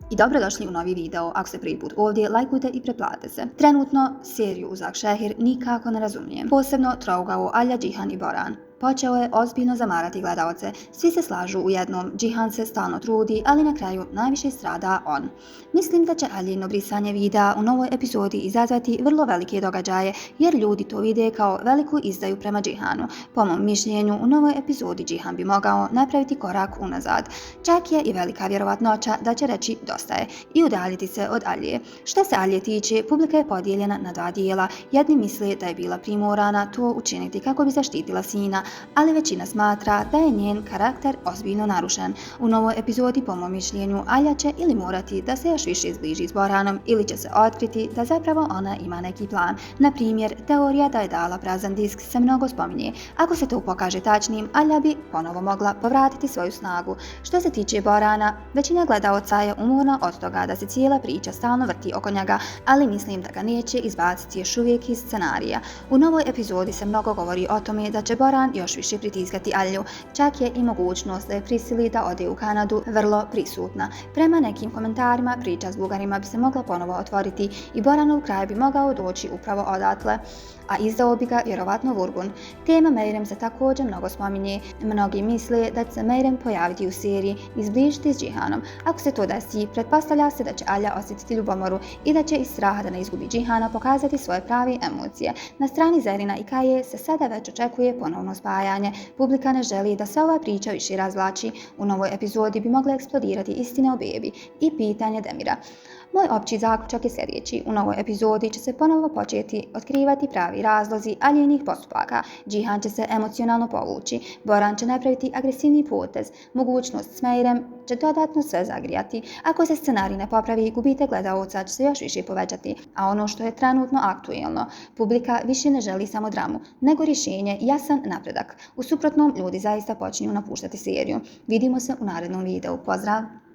I dobrodošli u novi video. Ako ste prvi put ovdje, lajkujte i pretplatite se. Trenutno seriju Uzak Šehir nikako ne razumijem. Posebno trougao Alja, Džihan i Boran. Počeo je ozbiljno zamarati gledaoce. Svi se slažu u jednom, Džihan se stalno trudi, ali na kraju najviše strada on. Mislim da će Aljino brisanje videa u novoj epizodi izazvati vrlo velike događaje, jer ljudi to vide kao veliku izdaju prema Džihanu. Po mom mišljenju, u novoj epizodi Džihan bi mogao napraviti korak unazad. Čak je i velika vjerovatnoća da će reći dosta je i udaljiti se od Alije. Što se Alije tiče, publika je podijeljena na dva dijela. Jedni misle da je bila primorana to učiniti kako bi zaštitila sina, ali većina smatra da je njen karakter ozbiljno narušen. U novoj epizodi, po mom mišljenju, Alja će ili morati da se još više zbliži s Boranom ili će se otkriti da zapravo ona ima neki plan. Na primjer, teorija da je dala prazan disk se mnogo spominje. Ako se to pokaže tačnim, Alja bi ponovo mogla povratiti svoju snagu. Što se tiče Borana, većina gledaoca je umorna od toga da se cijela priča stalno vrti oko njega, ali mislim da ga neće izbaciti još uvijek iz scenarija. U novoj epizodi se mnogo govori o tome da će Boran još više pritiskati Alju, čak je i mogućnost da je prisili da ode u Kanadu vrlo prisutna. Prema nekim komentarima, priča s Bugarima bi se mogla ponovo otvoriti i Boranov kraj bi mogao doći upravo odatle, a izdao bi ga vjerovatno Vurgun. Tema Meyrem se također mnogo spominje. Mnogi misle da će se Meyrem pojaviti u seriji i zbližiti s Džihanom. Ako se to desi, pretpostavlja se da će Alja osjetiti ljubomoru i da će iz straha da ne izgubi Džihana pokazati svoje prave emocije. Na strani Zerina i Kaje se sada već očekuje ponovno spajanje. Publika ne želi da se ova priča više razvlači. U novoj epizodi bi mogle eksplodirati istine o bebi i pitanje Demira. Moj opći zaključak je sljedeći. U novoj epizodi će se ponovo početi otkrivati pravi razlozi Aljinih postupaka. Džihan će se emocionalno povući. Boran će napraviti agresivni potez. Mogućnost s Meyrem će dodatno sve zagrijati. Ako se scenarij ne popravi, gubitak gledaoca će se još više povećati. A ono što je trenutno aktuelno, publika više ne želi samo dramu, nego rješenje i jasan napredak. U suprotnom, ljudi zaista počinju napuštati seriju. Vidimo se u narednom videu. Pozdrav!